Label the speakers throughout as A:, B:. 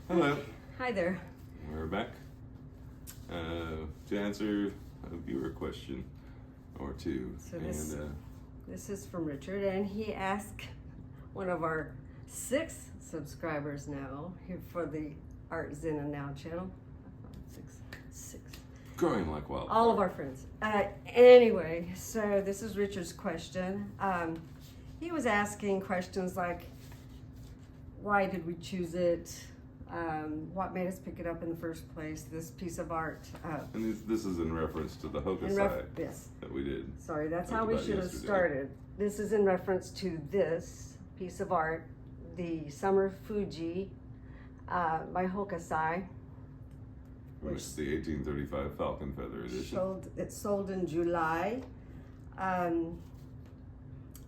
A: Hello,
B: Hi there.
A: we're back to answer a viewer question or two.
B: So this is from Richard, and he asked one of our 6 subscribers now here for the Zen and Now channel. 6.
A: Growing like wildfire.
B: All of our friends. Anyway, so this is Richard's question. He was asking questions like, why did we choose it? What made us pick it up in the first place? This piece of art.
A: And this is in reference to the Hokusai
B: yes.
A: that we did.
B: Sorry, that's
A: Talked
B: how we
A: about
B: should have
A: yesterday.
B: started. This is in reference to this piece of art, the Summer Fuji by Hokusai.
A: Which is the 1835 Falcon Feather edition.
B: It sold in July.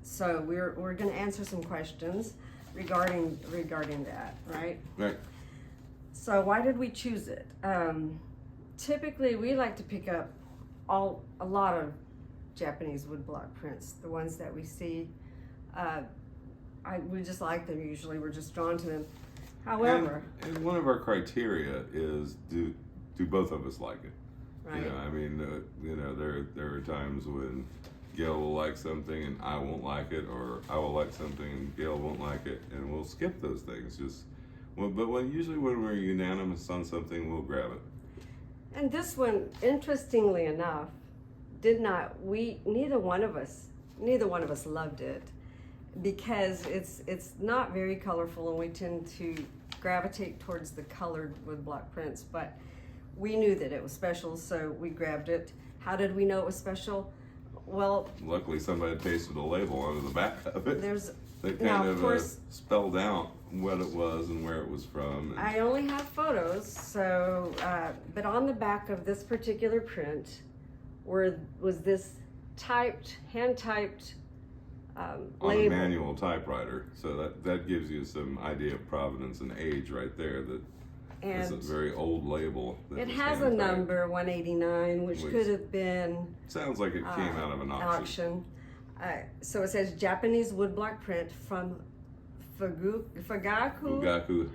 B: So we're going to answer some questions regarding that, right?
A: Right.
B: So why did we choose it? Typically, we like to pick up a lot of Japanese woodblock prints, the ones that we see. We just like them usually. We're just drawn to them. However,
A: and one of our criteria is do both of us like it?
B: right?
A: You know, I mean, there are times when Gail will like something and I won't like it, or I will like something and Gail won't like it, and we'll skip those things. Usually when we're unanimous on something, we'll grab it.
B: And this one, interestingly enough, neither one of us loved it, because it's not very colorful, and we tend to gravitate towards the colored woodblock prints, but we knew that it was special, so we grabbed it. How did we know it was special? Well,
A: luckily somebody pasted a label onto the back of it. That kind of spelled out what it was and where it was from.
B: I only have photos, so but on the back of this particular print was this hand typed
A: on
B: label.
A: A manual typewriter, so that gives you some idea of provenance and age right there. It's a very old label.
B: It has a number 189, which could have been.
A: Sounds like it came out of an auction.
B: So it says Japanese woodblock print from Fugaku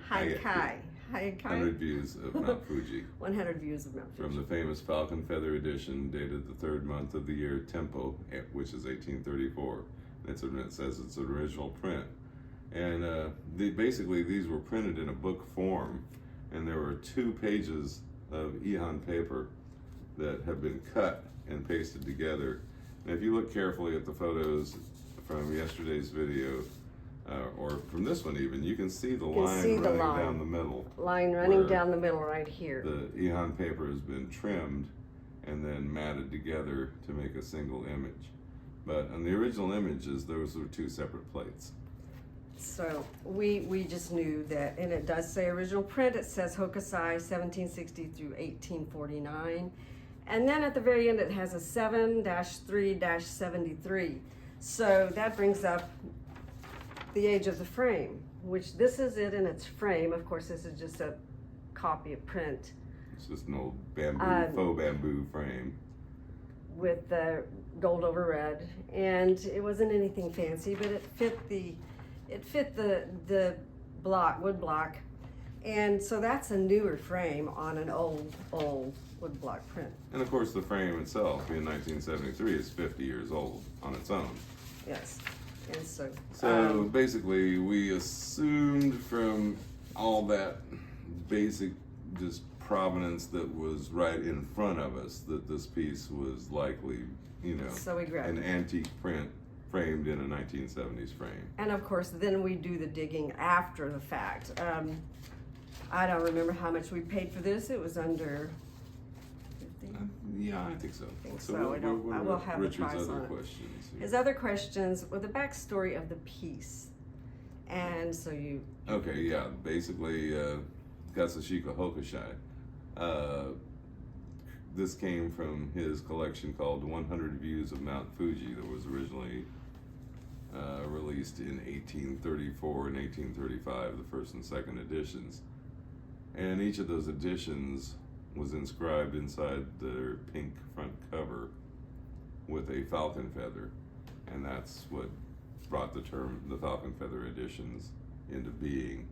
B: Haikai.
A: 100 Views of Mount Fuji.
B: 100 Views of Mount Fuji.
A: From the famous Falcon Feather edition, dated the 3rd month of the year Tempo, which is 1834. It says it's an original print. And basically these were printed in a book form, and there were 2 pages of Ihan paper that have been cut and pasted together. And if you look carefully at the photos from yesterday's video, or from this one even, you can see the line running down the middle.
B: Line running down the middle right here.
A: The Ihan paper has been trimmed and then matted together to make a single image. But on the original images, those were 2 separate plates.
B: So we just knew that, and it does say original print. It says Hokusai 1760 through 1849. And then at the very end, it has a 7-3-73. So that brings up the age of the frame, which this is it in its frame. Of course, this is just a copy of print.
A: It's just an old faux bamboo frame.
B: With the gold over red. And it wasn't anything fancy, but it fit the wood block. And so that's a newer frame on an old woodblock print.
A: And of course the frame itself in 1973 is 50 years old on its own.
B: Yes. And
A: so basically we assumed from all that basic just provenance that was right in front of us that this piece was likely,
B: so we grabbed
A: an antique print framed in a 1970s frame.
B: And of course then we do the digging after the fact. I don't remember how much we paid for this. It was under 50?
A: Yeah, I think so.
B: I will have
A: Richard's
B: the price
A: other
B: on it.
A: questions.
B: His other questions were the backstory of the piece. And so you...
A: Okay, yeah. Basically, Katsushika Hokusai. This came from his collection called 100 Views of Mount Fuji that was originally released in 1834 and 1835, the first and second editions. And each of those editions was inscribed inside their pink front cover with a falcon feather. And that's what brought the term the falcon feather editions into being.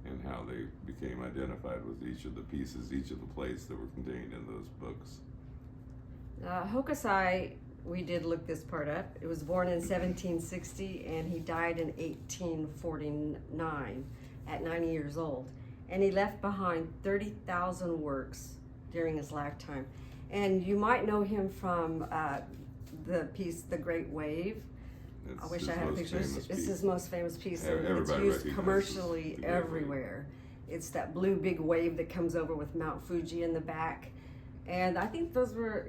A: and how they became identified with each of the pieces, each of the plates that were contained in those books.
B: Hokusai, we did look this part up. It was born in 1760 and he died in 1849 at 90 years old. And he left behind 30,000 works during his lifetime. And you might know him from the piece, The Great Wave. I wish I had a picture. It's his most famous piece. And it's used commercially everywhere. It's that blue big wave that comes over with Mount Fuji in the back. And I think those were,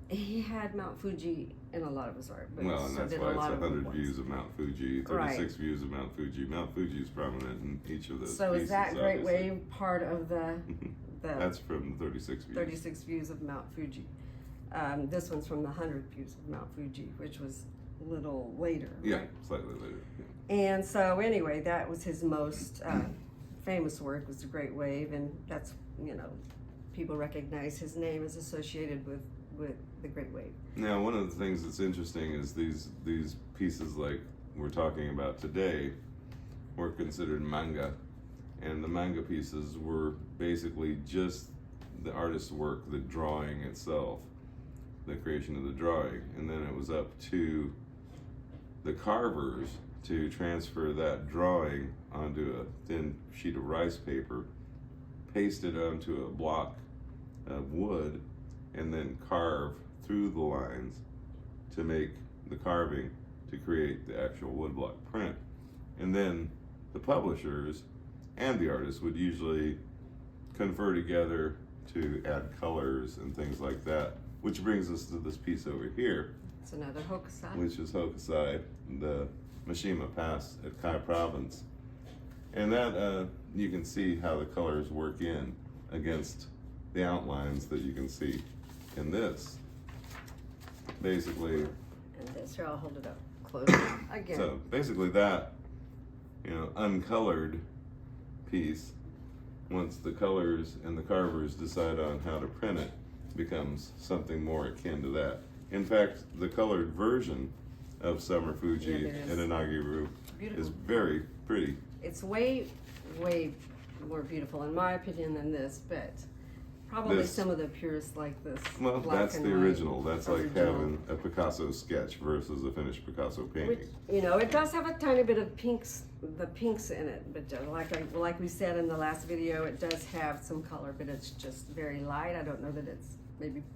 B: he had Mount Fuji in a lot of his art. But
A: well, and that's why it's 100 views of Mount Fuji, 36 views of Mount Fuji. Mount Fuji is prominent in each of those
B: So
A: pieces,
B: is that Great
A: obviously.
B: Wave part of the
A: That's from the 36 views.
B: 36 views of Mount Fuji. This one's from the 100 views of Mount Fuji, which was a little later.
A: Yeah,
B: right?
A: slightly later. Yeah.
B: And so anyway, that was his most famous work, was The Great Wave, and that's, people recognize his name is associated with The Great Wave.
A: Now, one of the things that's interesting is these pieces like we're talking about today were considered manga, and the manga pieces were basically just the artist's work, the drawing itself, the creation of the drawing, and then it was up to the carvers to transfer that drawing onto a thin sheet of rice paper, paste it onto a block of wood, and then carve through the lines to make the carving to create the actual woodblock print. And then the publishers and the artists would usually confer together to add colors and things like that, which brings us to this piece over here.
B: It's another Hokusai.
A: Which is Hokusai, the Mishima Pass at Kai Province. And that, you can see how the colors work in against the outlines that you can see in this. Basically,
B: And this here, I'll hold it up close again.
A: so basically that, uncolored piece, once the colors and the carvers decide on how to print it, becomes something more akin to that. In fact, the colored version of Summer Fuji
B: Yeah,
A: in Inagiru
B: beautiful.
A: is very pretty.
B: It's way, way more beautiful in my opinion than this, but probably
A: This-
B: some of the purists like this.
A: Well,
B: black
A: that's
B: and
A: the
B: white
A: original. That's like
B: original.
A: having a Picasso sketch versus a finished Picasso
B: Which,
A: painting.
B: it does have a tiny bit of the pinks in it, but like we said in the last video, it does have some color, but it's just very light. I don't know that it's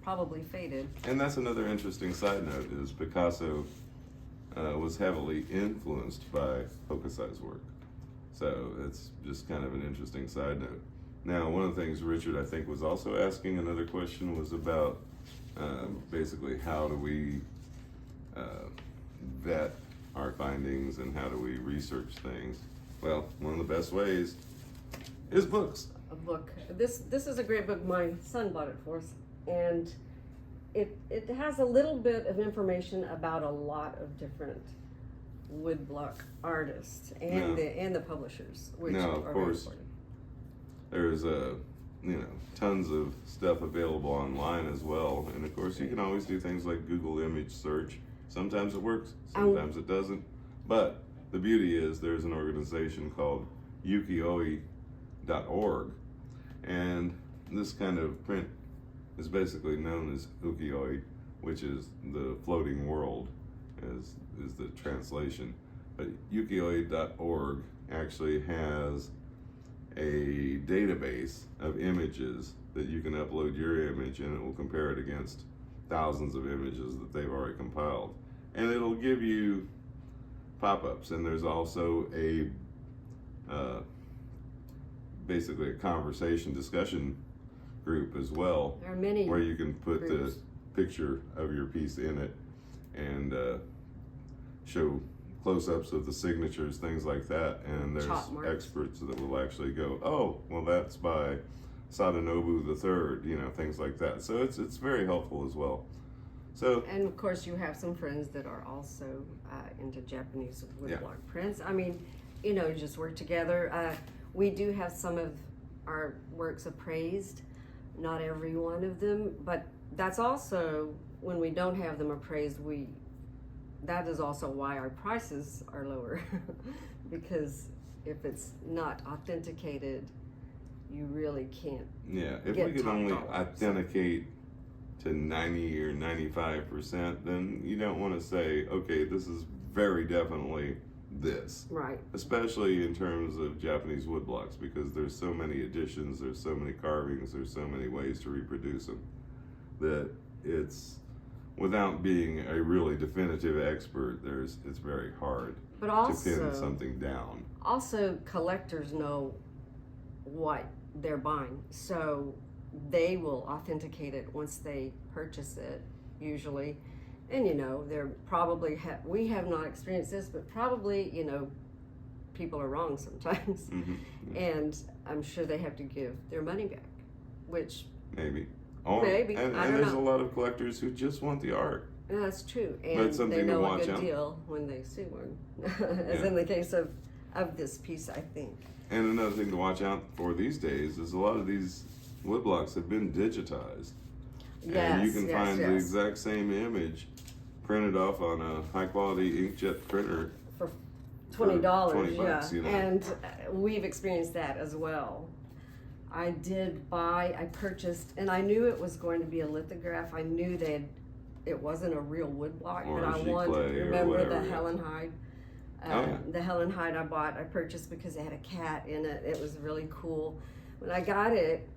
B: probably faded.
A: And that's another interesting side note, is Picasso was heavily influenced by Hokusai's work. So it's just kind of an interesting side note. Now, one of the things Richard, I think, was also asking, another question was about basically how do we vet our findings and how do we research things? Well, one of the best ways is books.
B: A book. This is a great book. My son bought it for us, and it has a little bit of information about a lot of different woodblock artists and the publishers, which
A: Now,
B: are
A: of
B: very
A: course,
B: important.
A: There's tons of stuff available online as well, and of course you can always do things like Google image search. Sometimes it works, sometimes it doesn't. But the beauty is there's an organization called ukioi.org, and this kind of print is basically known as ukioi, which is the floating world, is the translation. But ukioi.org actually has a database of images that you can upload your image, and it will compare it against thousands of images that they've already compiled, and it'll give you pop-ups. And there's also a basically a conversation discussion group as well,
B: There are many
A: where you can put
B: groups.
A: the picture of your piece in it and show close-ups of the signatures, things like that, and there's
B: Chop marks.
A: experts that will actually go, oh, well, that's by Sadanobu III, things like that. So it's very helpful as well. So
B: And of course, you have some friends that are also into Japanese woodblock prints. I mean, just work together. We do have some of our works appraised, not every one of them, but that's also, when we don't have them appraised, that is also why our prices are lower because if it's not authenticated, you really can't.
A: Yeah, if
B: Get
A: we can
B: top
A: only
B: dollar,
A: authenticate to 90 or 95%, then you don't want to say, okay, this is very definitely this.
B: Right.
A: Especially in terms of Japanese woodblocks, because there's so many additions, there's so many carvings, there's so many ways to reproduce them, that it's, without being a really definitive expert, it's very hard
B: But
A: to
B: also,
A: pin something down.
B: also collectors know what they're buying, so they will authenticate it once they purchase it, usually. And they're probably we have not experienced this, but probably people are wrong sometimes.
A: Mm-hmm.
B: And I'm sure they have to give their money back, which
A: Maybe.
B: maybe,
A: And
B: I don't
A: there's
B: know.
A: a lot of collectors who just want the art.
B: That's true,
A: But
B: and
A: something
B: they
A: to
B: know a
A: watch
B: good
A: out.
B: deal when they see one, as
A: Yeah.
B: in the case of this piece, I think.
A: And another thing to watch out for these days is a lot of these woodblocks have been digitized. And you can find the exact same image printed off on a high quality inkjet printer
B: for $20,
A: $20,
B: yeah. And we've experienced that as well. I purchased, and I knew it was going to be a lithograph. I knew it wasn't a real woodblock,
A: Or
B: but I
A: a
B: wanted,
A: giclée or
B: remember
A: whatever,
B: the
A: yeah.
B: Helen Hyde? The Helen Hyde I purchased because it had a cat in it. It was really cool. When I got it,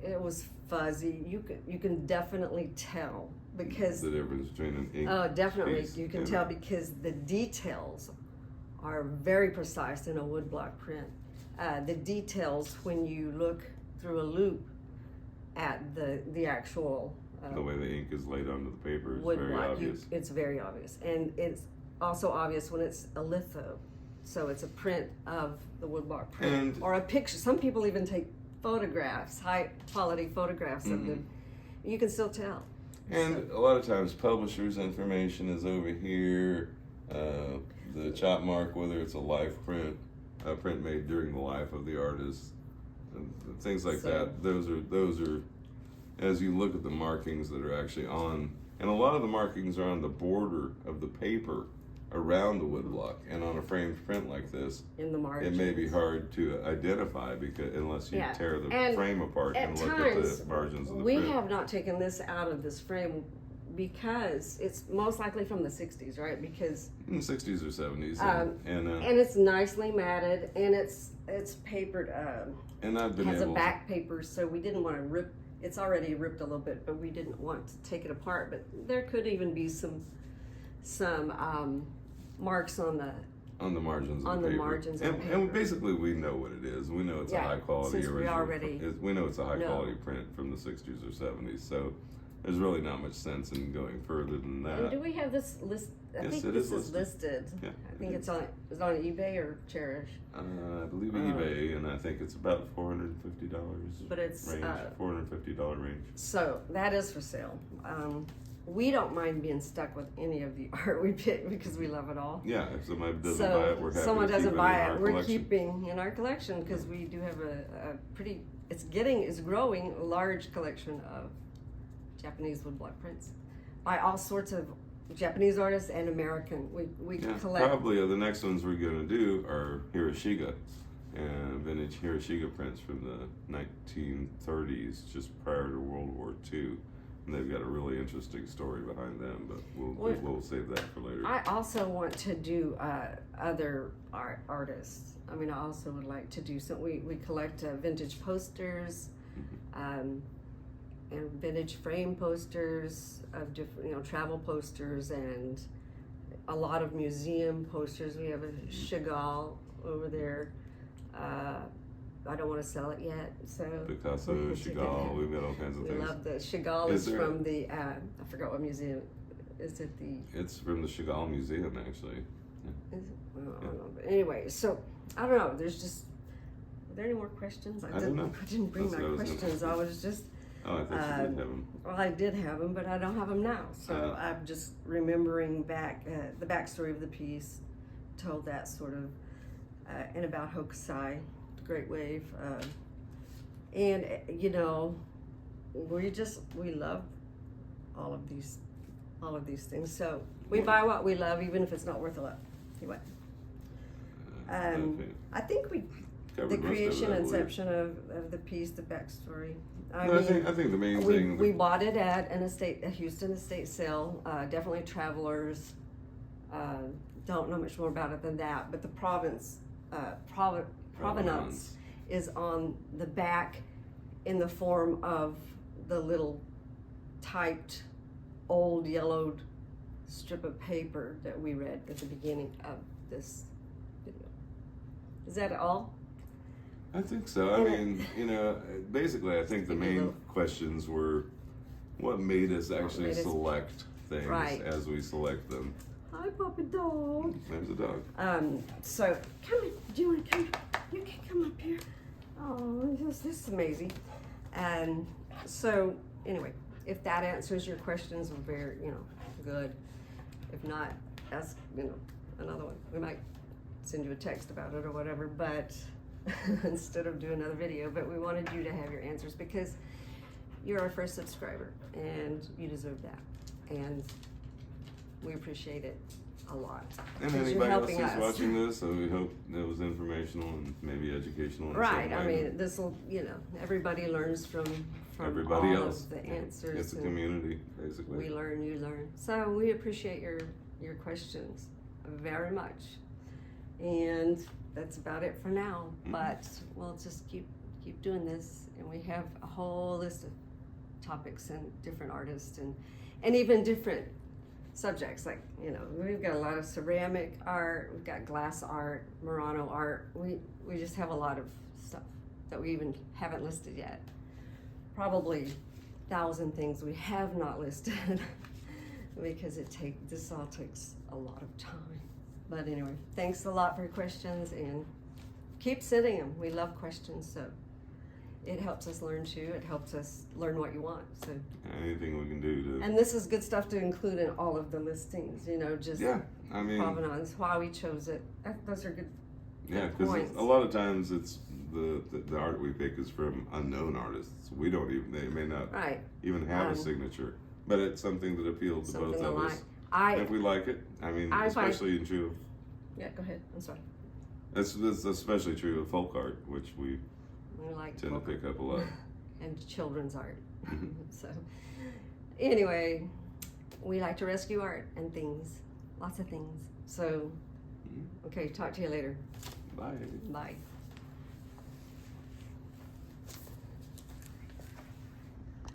B: it was fuzzy. You can definitely tell because
A: the difference between an ink.
B: oh, definitely
A: piece
B: you can
A: and
B: tell because the details are very precise in a woodblock print. The details when you look through a loop at the actual
A: the way the ink is laid onto the paper is very
B: woodblock,
A: obvious.
B: it's very obvious, and it's also obvious when it's a litho. So it's a print of the woodblock print,
A: And-
B: or a picture. Some people even take photographs, high quality photographs of them. You can still tell.
A: And a lot of times publishers' information is over here. The chop mark, whether it's a life print, a print made during the life of the artist, and things like
B: So-
A: that. Those are, as you look at the markings that are actually on, and a lot of the markings are on the border of the paper around the woodblock, and on a framed print like this,
B: in the margins.
A: it may be hard to identify because unless you
B: Yeah.
A: tear the
B: And
A: frame apart
B: At
A: and look
B: times,
A: at the margins of the
B: we
A: print.
B: have not taken this out of this frame because it's most likely from the 60s, right? Because
A: In the 60s or 70s, and
B: it's nicely matted and it's papered.
A: and I've been
B: Has a
A: able
B: back paper, so we didn't want to rip. It's already ripped a little bit, but we didn't want to take it apart. But there could even be some marks on the
A: on the margins of
B: on
A: the
B: the
A: paper.
B: margins of
A: and,
B: the paper.
A: and basically we know what it is. We know it's a
B: Yeah,
A: high quality
B: since we
A: original.
B: already
A: We know it's a high
B: know.
A: quality print from the 60s or 70s. So there's really not much sense in going further than
B: And do
A: that.
B: we have this list? I
A: Yes,
B: think
A: it
B: this
A: is
B: is listed.
A: Yeah,
B: I think it's on eBay or Cherish.
A: I believe eBay, and I think it's about $450
B: But it's
A: range, $450 range.
B: so that is for sale. We don't mind being stuck with any of the art we pick because we love it all.
A: Yeah, if somebody doesn't
B: So
A: buy it, we're happy
B: someone
A: to
B: doesn't
A: keep it
B: buy
A: in
B: it,
A: our
B: we're
A: collection.
B: keeping in our collection because we do have a pretty. It's growing a large collection of Japanese woodblock prints by all sorts of Japanese artists and American. We
A: Yeah,
B: collect.
A: probably the next ones we're going to do are Hiroshige, and vintage Hiroshige prints from the 1930s, just prior to World War II. And they've got a really interesting story behind them, but we'll save that for later.
B: I also want to do other artists. I mean, I also would like to do some. We collect vintage posters, and vintage frame posters of different, travel posters, and a lot of museum posters. We have a Chagall over there. I don't want to sell it yet, so
A: Picasso,
B: we can take it
A: Chagall,
B: down.
A: we've got all kinds of
B: We
A: things.
B: love the Chagall.
A: Is
B: Is
A: there-
B: from the I forgot what museum. Is it the?
A: It's from the Chagall Museum, actually.
B: Is it? Well, I don't know. But anyway, so I don't know. There's just. Are there any more questions?
A: I don't know.
B: I didn't bring
A: That's
B: my
A: what I was gonna
B: questions.
A: ask.
B: I was just.
A: Oh, I thought you did have them.
B: Well, I did have them, but I don't have them now. So I'm just remembering back the backstory of the piece, told that sort of, and about Hokusai, the Great Wave, and we love all of these things. So we buy what we love, even if it's not worth a lot. Anyway.
A: Okay.
B: I think we
A: Covered
B: the
A: most of it,
B: creation,
A: I believe.
B: inception of the piece, the backstory. I
A: No,
B: mean,
A: I think the main
B: we
A: thing.
B: bought it at a Houston estate sale. Definitely travelers. Don't know much more about it than that, but the provenance is on the back in the form of the little typed old yellowed strip of paper that we read at the beginning of this video. Is that all?
A: I think so. I mean, basically, I think the
B: Give me a
A: main
B: little-
A: questions were what made us actually
B: made us-
A: select things
B: Right.
A: as we select them.
B: Hi, puppy dog.
A: There's a dog.
B: So come on. Do you want to come? You can come up here. Oh, this is amazing. And so anyway, if that answers your questions, we're very, good. If not, ask, another one. We might send you a text about it or whatever, but instead of do another video, but we wanted you to have your answers because you're our first subscriber and you deserve that. And we appreciate it a lot.
A: And
B: 'Cause you're
A: anybody else
B: helping
A: who's
B: us.
A: watching this, so we hope it was informational and maybe educational. In
B: Right,
A: some
B: I
A: way.
B: mean, this will, everybody learns from
A: Everybody
B: all
A: else.
B: of the answers.
A: It's a
B: and
A: community, basically.
B: we learn, you learn. So we appreciate your questions very much. And that's about it for now.
A: Mhm.
B: But we'll just keep doing this, and we have a whole list of topics and different artists and even different subjects. Like, we've got a lot of ceramic art, we've got glass art, Murano art. We just have a lot of stuff that we even haven't listed yet. Probably 1,000 things we have not listed because this all takes a lot of time. But anyway, thanks a lot for your questions and keep sending them. We love questions, so it helps us learn too. It helps us learn what you want. So
A: Anything we can do to.
B: and this is good stuff to include in all of the listings, just
A: Yeah, I mean.
B: provenance, why we chose it. Those are good.
A: Yeah,
B: good
A: because
B: points.
A: a lot of times it's the art we pick is from unknown artists. They may not
B: Right.
A: even have a signature, but it's something that appeals to both
B: Something
A: of
B: I
A: us.
B: like.
A: If we like it, I mean,
B: I find-
A: especially in true.
B: Yeah, go ahead. I'm sorry.
A: That's especially true of folk art, which we
B: We like
A: tend to
B: folk
A: pick up a lot.
B: and children's art.
A: Mhm.
B: So anyway, we like to rescue art and things, lots of things. So
A: Mhm.
B: okay, talk to you later.
A: Bye.
B: Bye.